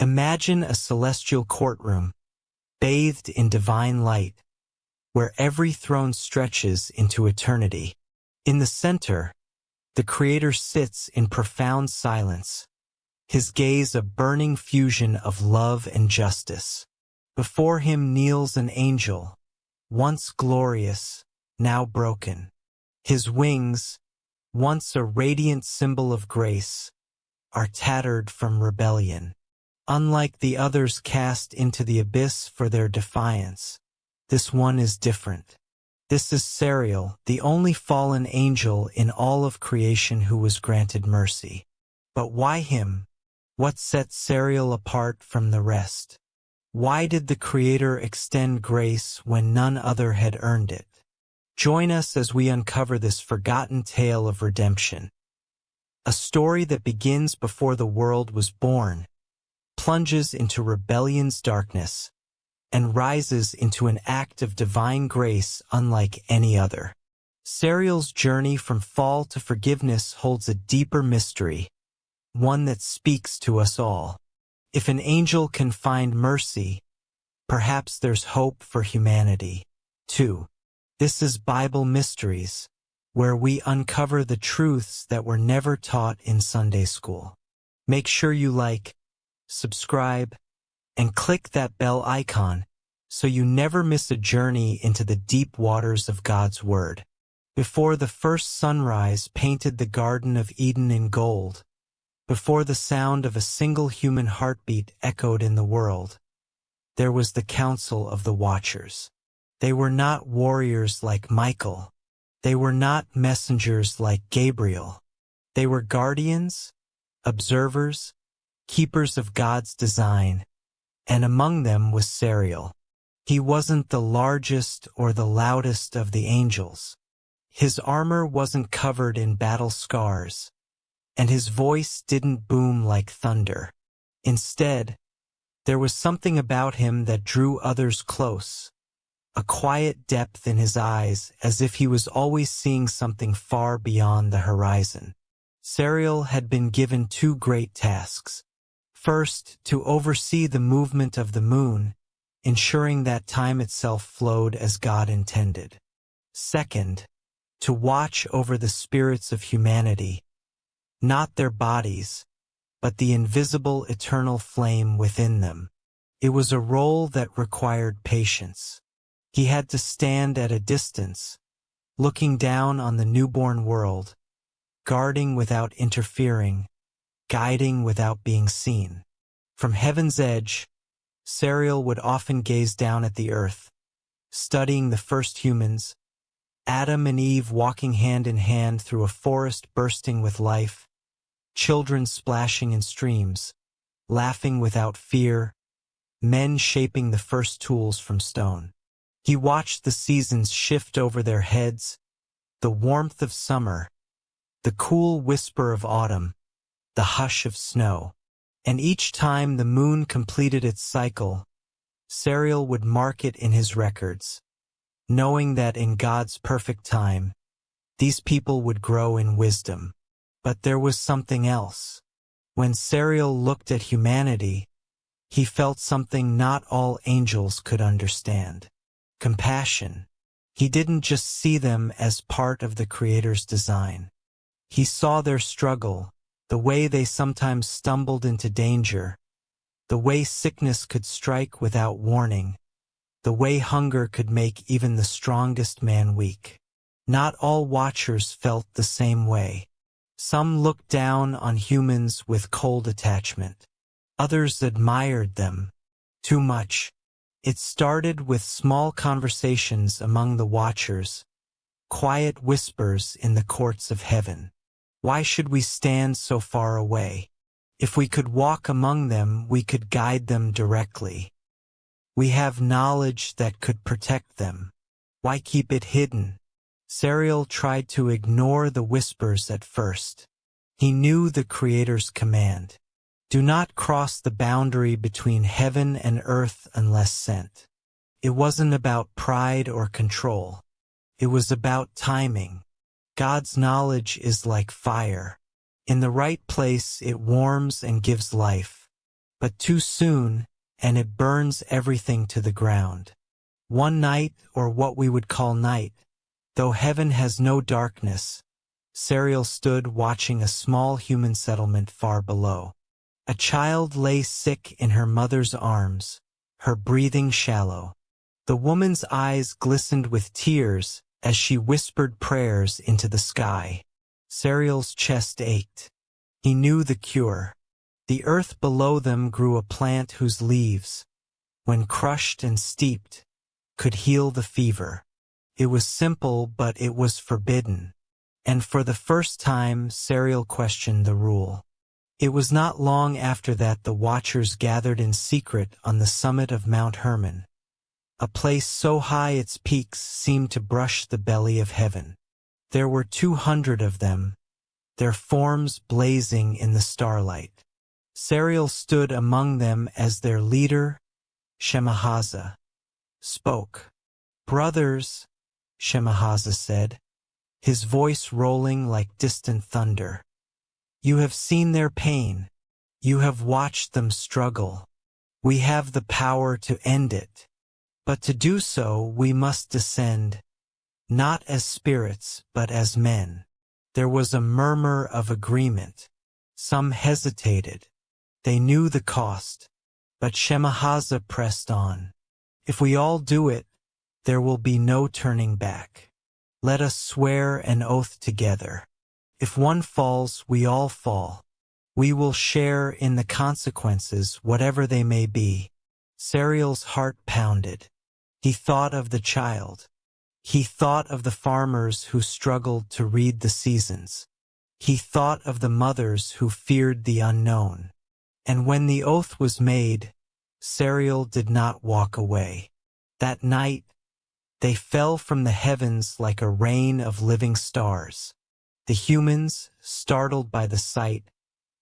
Imagine a celestial courtroom, bathed in divine light, where every throne stretches into eternity. In the center, the Creator sits in profound silence, his gaze a burning fusion of love and justice. Before him kneels an angel, once glorious, now broken. His wings, once a radiant symbol of grace, are tattered from rebellion. Unlike the others cast into the abyss for their defiance, this one is different. This is Sariel, the only fallen angel in all of creation who was granted mercy. But why him? What sets Sariel apart from the rest? Why did the Creator extend grace when none other had earned it? Join us as we uncover this forgotten tale of redemption. A story that begins before the world was born, plunges into rebellion's darkness, and rises into an act of divine grace unlike any other. Sariel's journey from fall to forgiveness holds a deeper mystery, one that speaks to us all. If an angel can find mercy, perhaps there's hope for humanity, too. This is Bible Mysteries, where we uncover the truths that were never taught in Sunday school. Make sure you like, subscribe, and click that bell icon so you never miss a journey into the deep waters of God's Word. Before the first sunrise painted the Garden of Eden in gold, before the sound of a single human heartbeat echoed in the world, there was the council of the Watchers. They were not warriors like Michael. They were not messengers like Gabriel. They were guardians, observers, keepers of God's design, and among them was Sariel. He wasn't the largest or the loudest of the angels. His armor wasn't covered in battle scars, and his voice didn't boom like thunder. Instead, there was something about him that drew others close, a quiet depth in his eyes as if he was always seeing something far beyond the horizon. Sariel had been given two great tasks. First, to oversee the movement of the moon, ensuring that time itself flowed as God intended. Second, to watch over the spirits of humanity, not their bodies, but the invisible eternal flame within them. It was a role that required patience. He had to stand at a distance, looking down on the newborn world, guarding without interfering, guiding without being seen. From heaven's edge, Sariel would often gaze down at the earth, studying the first humans, Adam and Eve walking hand in hand through a forest bursting with life, children splashing in streams, laughing without fear, men shaping the first tools from stone. He watched the seasons shift over their heads, the warmth of summer, the cool whisper of autumn, the hush of snow. And each time the moon completed its cycle, Sariel would mark it in his records, knowing that in God's perfect time, these people would grow in wisdom. But there was something else. When Sariel looked at humanity, he felt something not all angels could understand. Compassion. He didn't just see them as part of the Creator's design. He saw their struggle, the way they sometimes stumbled into danger, the way sickness could strike without warning, the way hunger could make even the strongest man weak. Not all watchers felt the same way. Some looked down on humans with cold attachment. Others admired them too much. It started with small conversations among the watchers, quiet whispers in the courts of heaven. Why should we stand so far away? If we could walk among them, we could guide them directly. We have knowledge that could protect them. Why keep it hidden? Sariel tried to ignore the whispers at first. He knew the Creator's command. Do not cross the boundary between heaven and earth unless sent. It wasn't about pride or control. It was about timing. God's knowledge is like fire. In the right place, it warms and gives life. but too soon, and it burns everything to the ground. One night, or what we would call night, though heaven has no darkness, Sariel stood watching a small human settlement far below. A child lay sick in her mother's arms, her breathing shallow. The woman's eyes glistened with tears as she whispered prayers into the sky. Sariel's chest ached. He knew the cure. The earth below them grew a plant whose leaves, when crushed and steeped, could heal the fever. It was simple, but it was forbidden. And for the first time, Sariel questioned the rule. It was not long after that the watchers gathered in secret on the summit of Mount Hermon, a place so high its peaks seemed to brush the belly of heaven. There were 200 of them, their forms blazing in the starlight. Sariel stood among them as their leader, Shemahaza, spoke. "Brothers," Shemahaza said, his voice rolling like distant thunder. "You have seen their pain. You have watched them struggle. We have the power to end it. But to do so, we must descend, not as spirits, but as men." There was a murmur of agreement. Some hesitated. They knew the cost. But Shemahaza pressed on. "If we all do it, there will be no turning back. Let us swear an oath together. If one falls, we all fall. We will share in the consequences, whatever they may be." Sariel's heart pounded. He thought of the child. He thought of the farmers who struggled to read the seasons. He thought of the mothers who feared the unknown. And when the oath was made, Sariel did not walk away. That night, they fell from the heavens like a rain of living stars. The humans, startled by the sight,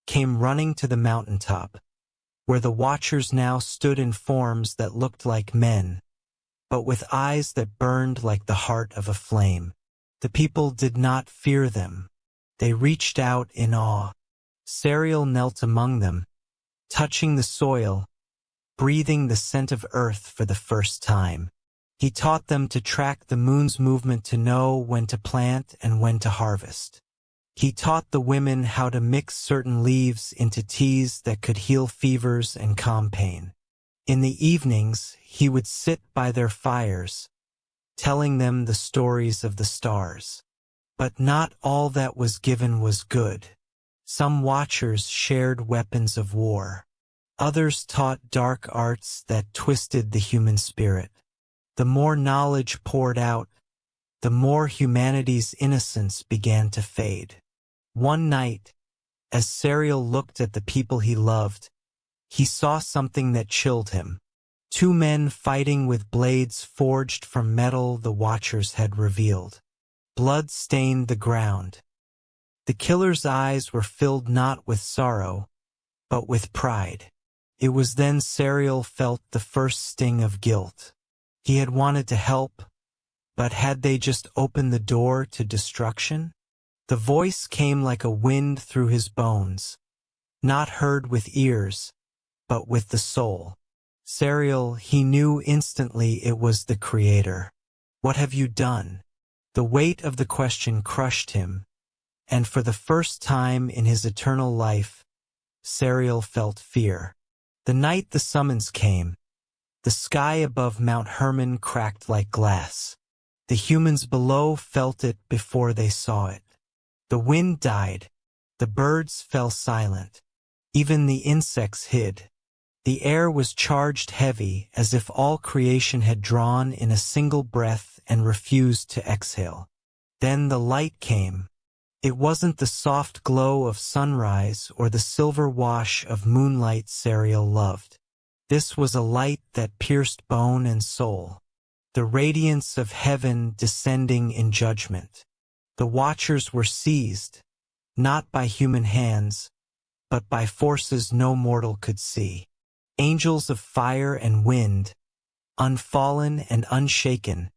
came running to the mountaintop, where the watchers now stood in forms that looked like men, but with eyes that burned like the heart of a flame. The people did not fear them. They reached out in awe. Sariel knelt among them, touching the soil, breathing the scent of earth for the first time. He taught them to track the moon's movement to know when to plant and when to harvest. He taught the women how to mix certain leaves into teas that could heal fevers and calm pain. In the evenings, he would sit by their fires, telling them the stories of the stars. But not all that was given was good. Some watchers shared weapons of war. Others taught dark arts that twisted the human spirit. The more knowledge poured out, the more humanity's innocence began to fade. One night, as Sariel looked at the people he loved, he saw something that chilled him. Two men fighting with blades forged from metal the watchers had revealed. Blood stained the ground. The killer's eyes were filled not with sorrow, but with pride. It was then Sariel felt the first sting of guilt. He had wanted to help, but had they just opened the door to destruction? The voice came like a wind through his bones, not heard with ears, but with the soul. Sariel, he knew instantly it was the Creator. "What have you done?" The weight of the question crushed him, and for the first time in his eternal life, Sariel felt fear. The night the summons came, the sky above Mount Hermon cracked like glass. The humans below felt it before they saw it. The wind died. The birds fell silent. Even the insects hid. The air was charged heavy, as if all creation had drawn in a single breath and refused to exhale. Then the light came. It wasn't the soft glow of sunrise or the silver wash of moonlight Sariel loved. This was a light that pierced bone and soul, the radiance of heaven descending in judgment. The watchers were seized, not by human hands, but by forces no mortal could see. Angels of fire and wind, unfallen and unshaken,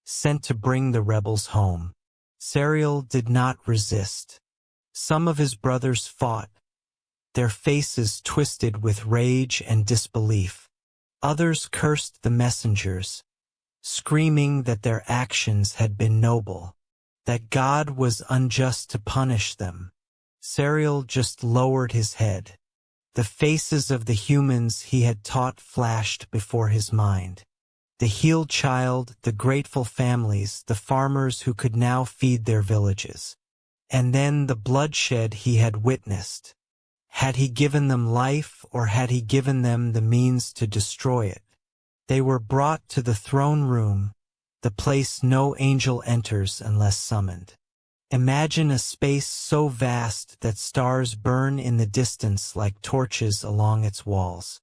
sent to bring the rebels home. Sariel did not resist. Some of his brothers fought, their faces twisted with rage and disbelief. Others cursed the messengers, screaming that their actions had been noble, that God was unjust to punish them. Sariel just lowered his head. The faces of the humans he had taught flashed before his mind. The healed child, the grateful families, the farmers who could now feed their villages. And then the bloodshed he had witnessed. Had he given them life, or had he given them the means to destroy it? They were brought to the throne room, the place no angel enters unless summoned. Imagine a space so vast that stars burn in the distance like torches along its walls.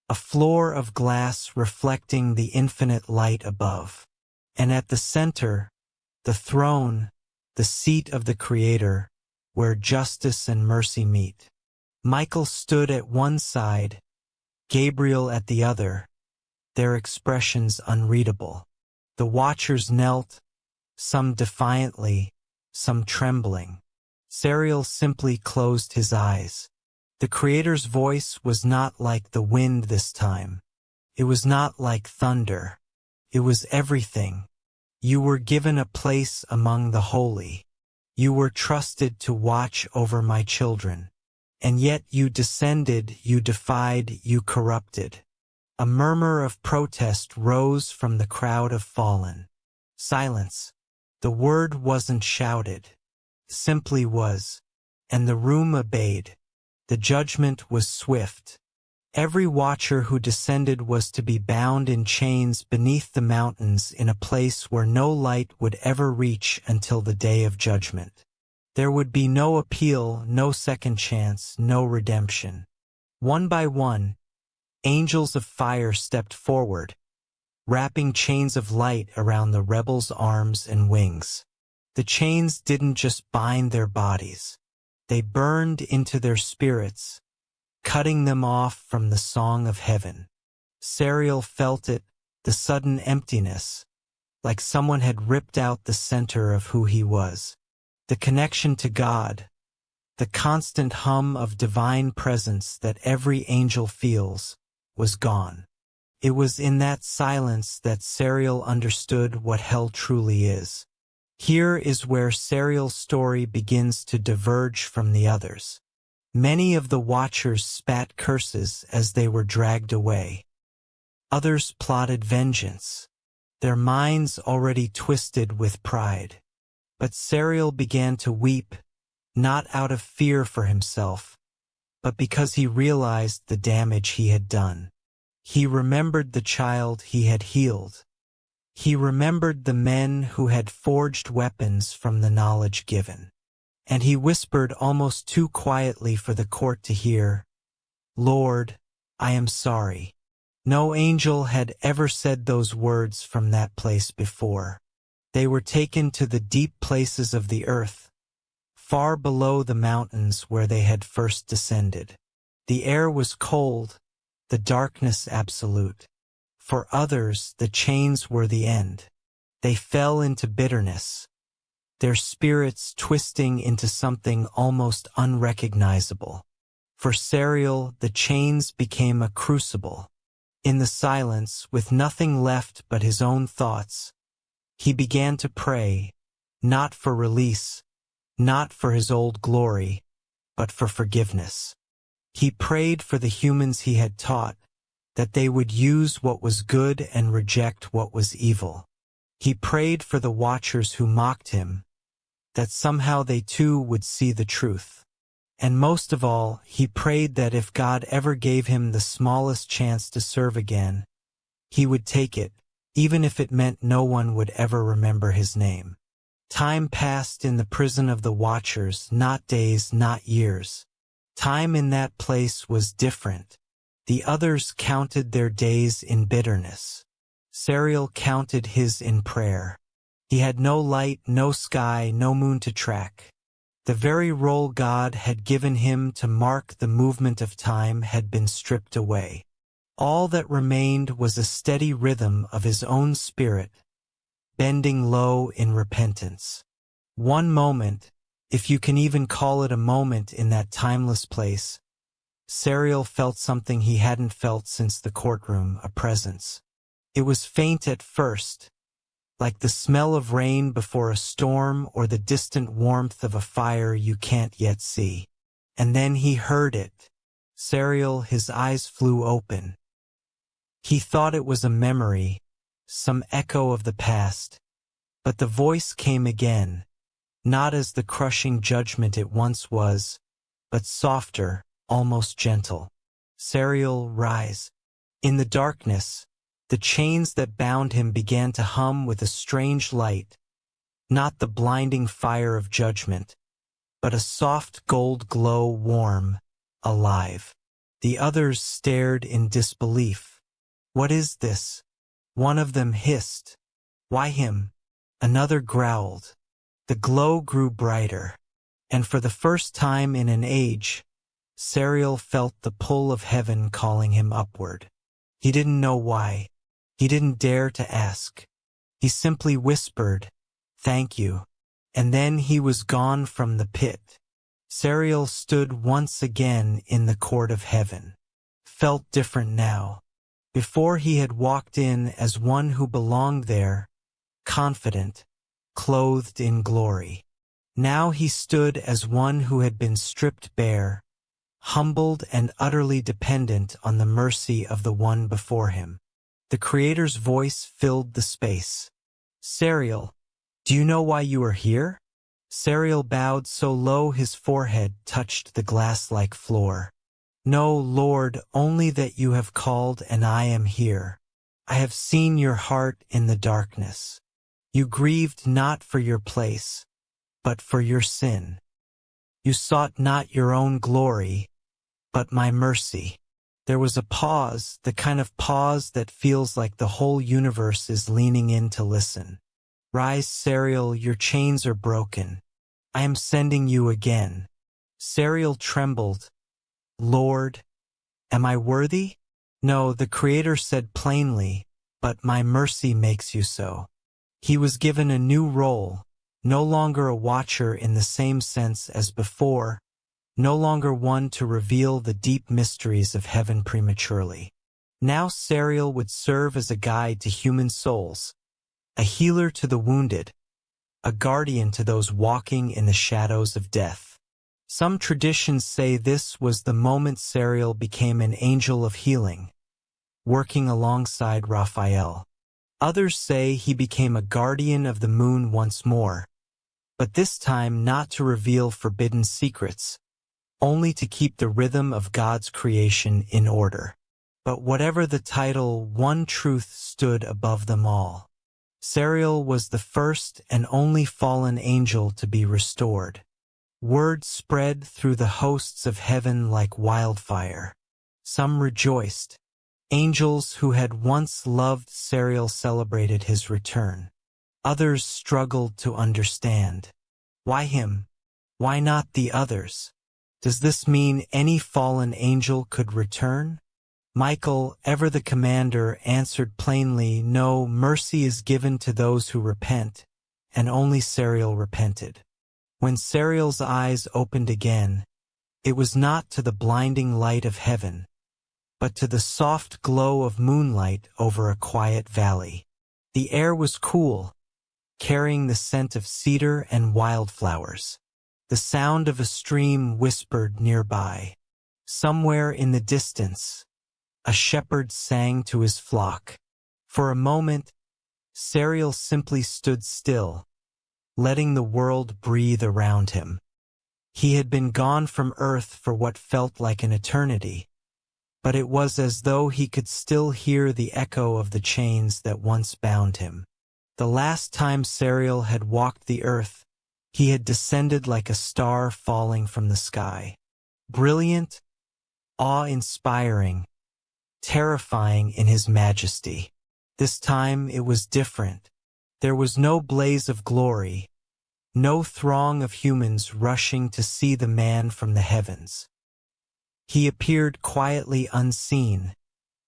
A floor of glass reflecting the infinite light above. And at the center, the throne, the seat of the Creator, where justice and mercy meet. Michael stood at one side, Gabriel at the other, their expressions unreadable. The watchers knelt, some defiantly, some trembling. Sariel simply closed his eyes. The Creator's voice was not like the wind this time. It was not like thunder. It was everything. You were given a place among the holy. You were trusted to watch over my children. And yet you descended, you defied, you corrupted. A murmur of protest rose from the crowd of fallen. Silence. The word wasn't shouted. Simply was. And the room obeyed. The judgment was swift. Every watcher who descended was to be bound in chains beneath the mountains in a place where no light would ever reach until the day of judgment. There would be no appeal, no second chance, no redemption. One by one, angels of fire stepped forward, wrapping chains of light around the rebels' arms and wings. The chains didn't just bind their bodies. They burned into their spirits, cutting them off from the song of heaven. Sariel felt it, the sudden emptiness, like someone had ripped out the center of who he was. The connection to God, the constant hum of divine presence that every angel feels, was gone. It was in that silence that Sariel understood what hell truly is. Here is where Sariel's story begins to diverge from the others. Many of the watchers spat curses as they were dragged away. Others plotted vengeance, their minds already twisted with pride. But Sariel began to weep, not out of fear for himself, but because he realized the damage he had done. He remembered the child he had healed. He remembered the men who had forged weapons from the knowledge given. And he whispered almost too quietly for the court to hear, "Lord, I am sorry." No angel had ever said those words from that place before. They were taken to the deep places of the earth, far below the mountains where they had first descended. The air was cold, the darkness absolute. For others, the chains were the end. They fell into bitterness, their spirits twisting into something almost unrecognizable. For Sariel, the chains became a crucible. In the silence, with nothing left but his own thoughts, he began to pray, not for release, not for his old glory, but for forgiveness. He prayed for the humans he had taught, that they would use what was good and reject what was evil. He prayed for the watchers who mocked him, that somehow they too would see the truth. And most of all, he prayed that if God ever gave him the smallest chance to serve again, he would take it, even if it meant no one would ever remember his name. Time passed in the prison of the watchers, not days, not years. Time in that place was different. The others counted their days in bitterness. Sariel counted his in prayer. He had no light, no sky, no moon to track. The very role God had given him to mark the movement of time had been stripped away. All that remained was a steady rhythm of his own spirit, bending low in repentance. One moment, if you can even call it a moment in that timeless place, Sariel felt something he hadn't felt since the courtroom, a presence. It was faint at first, like the smell of rain before a storm or the distant warmth of a fire you can't yet see. And then he heard it. Sariel, his eyes flew open. He thought it was a memory, some echo of the past. But the voice came again, not as the crushing judgment it once was, but softer, almost gentle. Sariel, rise. In the darkness, the chains that bound him began to hum with a strange light, not the blinding fire of judgment, but a soft gold glow, warm, alive. The others stared in disbelief. What is this? One of them hissed. Why him? Another growled. The glow grew brighter, and for the first time in an age, Sariel felt the pull of heaven calling him upward. He didn't know why. He didn't dare to ask. He simply whispered, "Thank you." And then he was gone from the pit. Sariel stood once again in the court of heaven. Felt different now. Before he had walked in as one who belonged there, confident, clothed in glory. Now he stood as one who had been stripped bare, humbled and utterly dependent on the mercy of the one before him. The Creator's voice filled the space. "Sariel, do you know why you are here?" Sariel bowed so low his forehead touched the glass-like floor. "No, Lord, only that you have called and I am here. I have seen your heart in the darkness. You grieved not for your place, but for your sin. You sought not your own glory, but my mercy." There was a pause, the kind of pause that feels like the whole universe is leaning in to listen. "Rise, Sariel, your chains are broken. I am sending you again." Sariel trembled. "Lord, am I worthy?" "No," the Creator said plainly, "but my mercy makes you so." He was given a new role, no longer a watcher in the same sense as before, no longer one to reveal the deep mysteries of heaven prematurely. Now Sariel would serve as a guide to human souls, a healer to the wounded, a guardian to those walking in the shadows of death. Some traditions say this was the moment Sariel became an angel of healing, working alongside Raphael. Others say he became a guardian of the moon once more, but this time not to reveal forbidden secrets, only to keep the rhythm of God's creation in order. But whatever the title, one truth stood above them all. Sariel was the first and only fallen angel to be restored. Word spread through the hosts of heaven like wildfire. Some rejoiced. Angels who had once loved Sariel celebrated his return. Others struggled to understand. Why him? Why not the others? Does this mean any fallen angel could return? Michael, ever the commander, answered plainly, "No, mercy is given to those who repent," and only Sariel repented. When Sariel's eyes opened again, it was not to the blinding light of heaven, but to the soft glow of moonlight over a quiet valley. The air was cool, carrying the scent of cedar and wildflowers. The sound of a stream whispered nearby. Somewhere in the distance, a shepherd sang to his flock. For a moment, Sariel simply stood still, letting the world breathe around him. He had been gone from earth for what felt like an eternity, but it was as though he could still hear the echo of the chains that once bound him. The last time Sariel had walked the earth, he had descended like a star falling from the sky. Brilliant, awe-inspiring, terrifying in his majesty. This time it was different. There was no blaze of glory, no throng of humans rushing to see the man from the heavens. He appeared quietly unseen,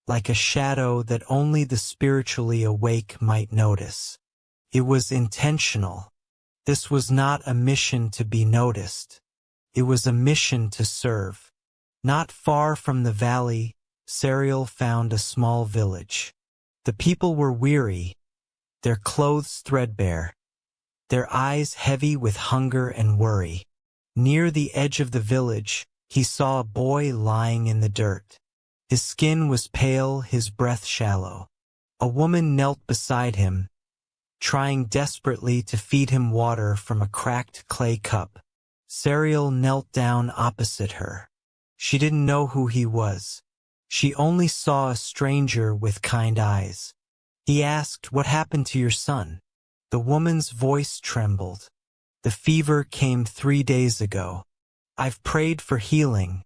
like a shadow that only the spiritually awake might notice. It was intentional. This was not a mission to be noticed. It was a mission to serve. Not far from the valley, Sariel found a small village. The people were weary, their clothes threadbare, their eyes heavy with hunger and worry. Near the edge of the village, he saw a boy lying in the dirt. His skin was pale, his breath shallow. A woman knelt beside him, trying desperately to feed him water from a cracked clay cup. Sariel knelt down opposite her. She didn't know who he was. She only saw a stranger with kind eyes. He asked, "What happened to your son?" The woman's voice trembled. "The fever came 3 days ago. I've prayed for healing,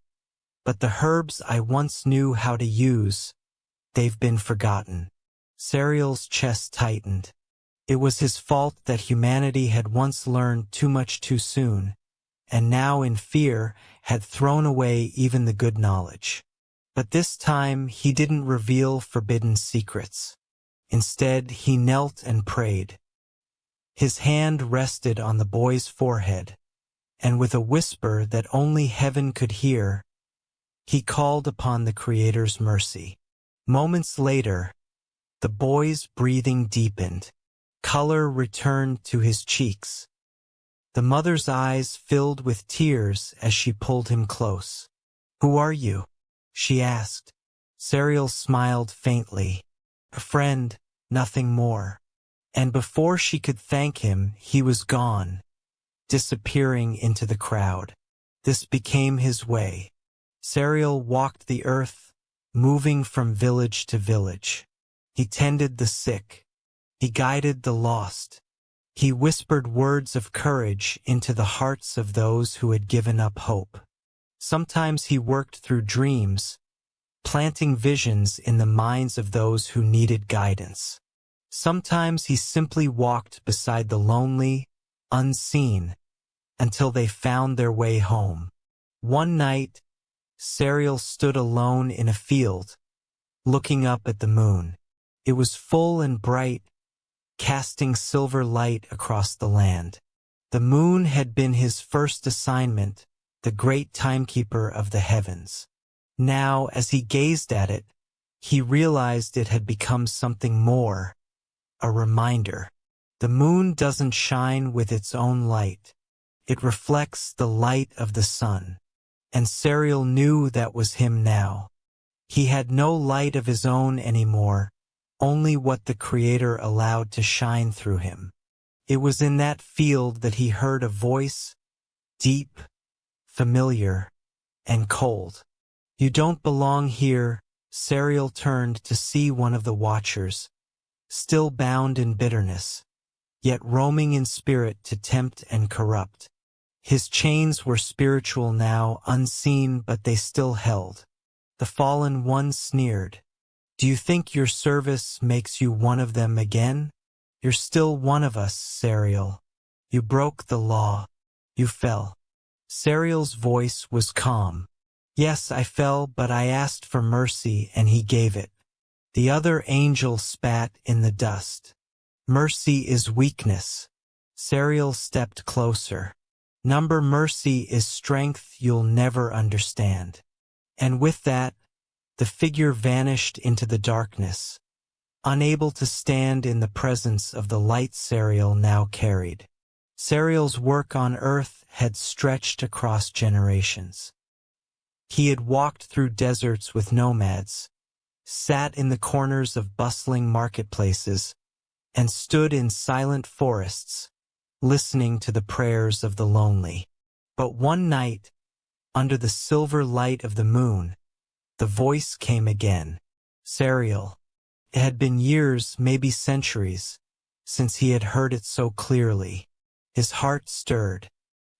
but the herbs I once knew how to use, they've been forgotten." Sariel's chest tightened. It was his fault that humanity had once learned too much too soon, and now in fear had thrown away even the good knowledge. But this time he didn't reveal forbidden secrets. Instead, he knelt and prayed. His hand rested on the boy's forehead, and with a whisper that only heaven could hear, he called upon the Creator's mercy. Moments later, the boy's breathing deepened. Color returned to his cheeks. The mother's eyes filled with tears as she pulled him close. "Who are you?" she asked. Sariel smiled faintly. "A friend, nothing more." And before she could thank him, he was gone, disappearing into the crowd. This became his way. Sariel walked the earth, moving from village to village. He tended the sick. He guided the lost. He whispered words of courage into the hearts of those who had given up hope. Sometimes he worked through dreams, planting visions in the minds of those who needed guidance. Sometimes he simply walked beside the lonely, unseen, until they found their way home. One night, Sariel stood alone in a field, looking up at the moon. It was full and bright, casting silver light across the land. The moon had been his first assignment, the great timekeeper of the heavens. Now, as he gazed at it, he realized it had become something more, a reminder. The moon doesn't shine with its own light. It reflects the light of the sun. And Sariel knew that was him now. He had no light of his own anymore, only what the Creator allowed to shine through him. It was in that field that he heard a voice, deep, familiar, and cold. "You don't belong here." Sariel turned to see one of the watchers, still bound in bitterness, yet roaming in spirit to tempt and corrupt. His chains were spiritual now, unseen, but they still held. The fallen one sneered. "Do you think your service makes you one of them again? You're still one of us, Sariel. You broke the law. You fell." Sariel's voice was calm. "Yes, I fell, but I asked for mercy and he gave it." The other angel spat in the dust. "Mercy is weakness." Sariel stepped closer. Mercy is strength you'll never understand." And with that, the figure vanished into the darkness, unable to stand in the presence of the light Sariel now carried. Sariel's work on earth had stretched across generations. He had walked through deserts with nomads, sat in the corners of bustling marketplaces, and stood in silent forests, listening to the prayers of the lonely. But one night, under the silver light of the moon, the voice came again. Sariel. It had been years, maybe centuries, since he had heard it so clearly. His heart stirred.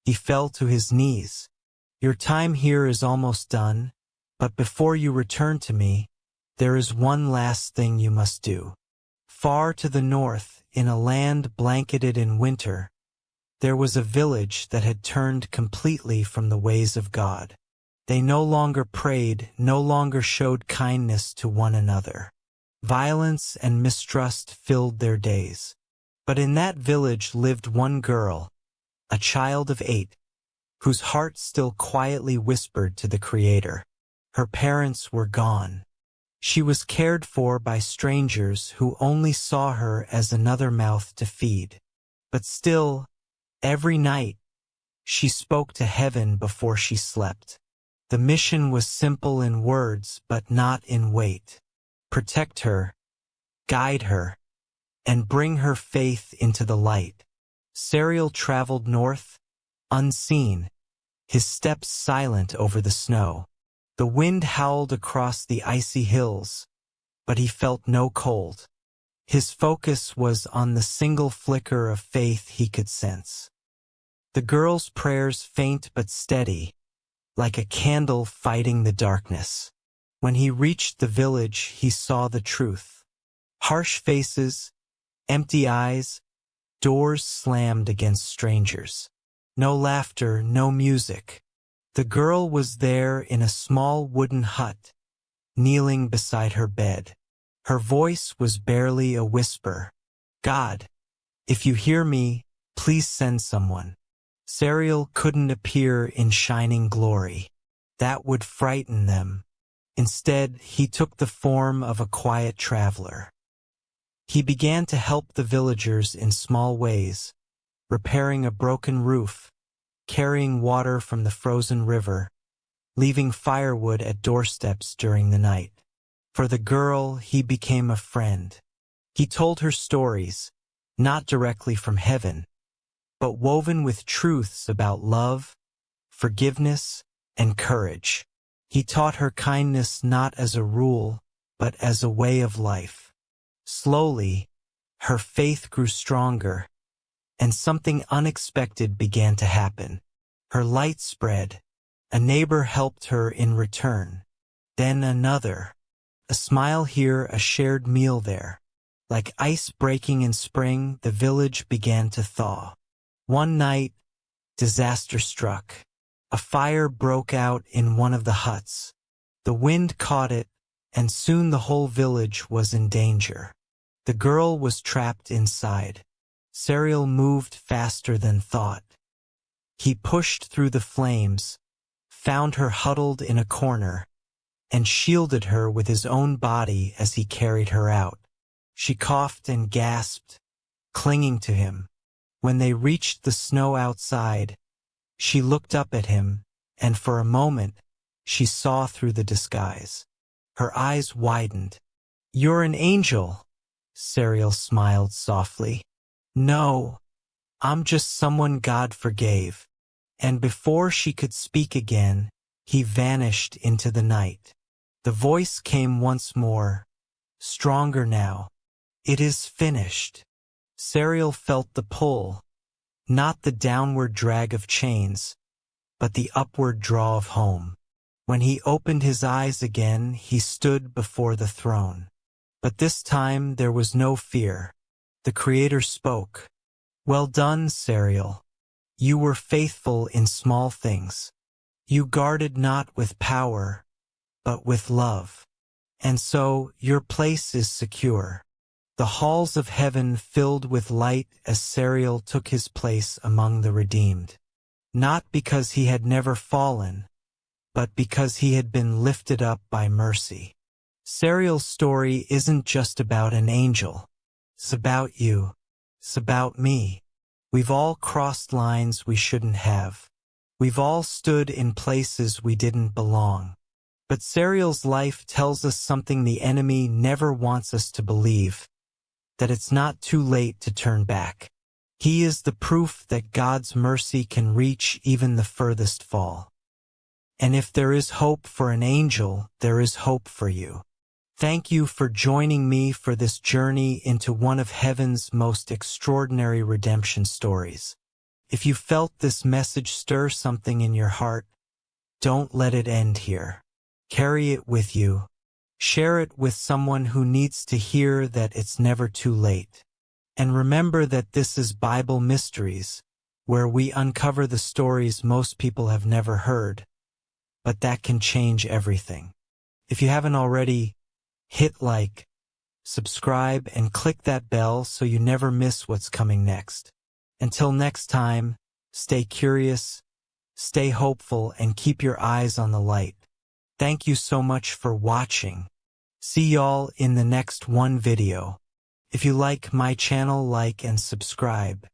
He fell to his knees. "Your time here is almost done, but before you return to me, there is one last thing you must do." Far to the north, in a land blanketed in winter, there was a village that had turned completely from the ways of God. They no longer prayed, no longer showed kindness to one another. Violence and mistrust filled their days. But in that village lived one girl, a child of 8, whose heart still quietly whispered to the Creator. Her parents were gone. She was cared for by strangers who only saw her as another mouth to feed. But still, every night, she spoke to heaven before she slept. The mission was simple in words but not in weight. Protect her, guide her, and bring her faith into the light. Sariel traveled north, unseen, his steps silent over the snow. The wind howled across the icy hills, but he felt no cold. His focus was on the single flicker of faith he could sense. The girl's prayers faint but steady, like a candle fighting the darkness. When he reached the village, he saw the truth. Harsh faces, empty eyes, doors slammed against strangers. No laughter, no music. The girl was there in a small wooden hut, kneeling beside her bed. Her voice was barely a whisper. God, if you hear me, please send someone. Sariel couldn't appear in shining glory. That would frighten them. Instead, he took the form of a quiet traveler. He began to help the villagers in small ways, repairing a broken roof, carrying water from the frozen river, leaving firewood at doorsteps during the night. For the girl, he became a friend. He told her stories, not directly from heaven, but woven with truths about love, forgiveness, and courage. He taught her kindness not as a rule, but as a way of life. Slowly, her faith grew stronger, and something unexpected began to happen. Her light spread. A neighbor helped her in return. Then another. A smile here, a shared meal there. Like ice breaking in spring, the village began to thaw. One night, disaster struck. A fire broke out in one of the huts. The wind caught it, and soon the whole village was in danger. The girl was trapped inside. Sariel moved faster than thought. He pushed through the flames, found her huddled in a corner, and shielded her with his own body as he carried her out. She coughed and gasped, clinging to him. When they reached the snow outside, she looked up at him, and for a moment, she saw through the disguise. Her eyes widened. "You're an angel," Sariel smiled softly. "No, I'm just someone God forgave." And before she could speak again, he vanished into the night. The voice came once more, stronger now. "It is finished." Sariel felt the pull, not the downward drag of chains, but the upward draw of home. When he opened his eyes again, he stood before the throne. But this time there was no fear. The Creator spoke. "Well done, Sariel. You were faithful in small things. You guarded not with power, but with love. And so your place is secure." The halls of heaven filled with light as Sariel took his place among the redeemed. Not because he had never fallen, but because he had been lifted up by mercy. Sariel's story isn't just about an angel. It's about you. It's about me. We've all crossed lines we shouldn't have. We've all stood in places we didn't belong. But Sariel's life tells us something the enemy never wants us to believe, that it's not too late to turn back. He is the proof that God's mercy can reach even the furthest fall. And if there is hope for an angel, there is hope for you. Thank you for joining me for this journey into one of heaven's most extraordinary redemption stories. If you felt this message stir something in your heart, don't let it end here. Carry it with you. Share it with someone who needs to hear that it's never too late. And remember that this is Bible Mysteries, where we uncover the stories most people have never heard, but that can change everything. If you haven't already, hit like, subscribe, and click that bell so you never miss what's coming next. Until next time, stay curious, stay hopeful, and keep your eyes on the light. Thank you so much for watching. See y'all in the next one video. If you like my channel, like and subscribe.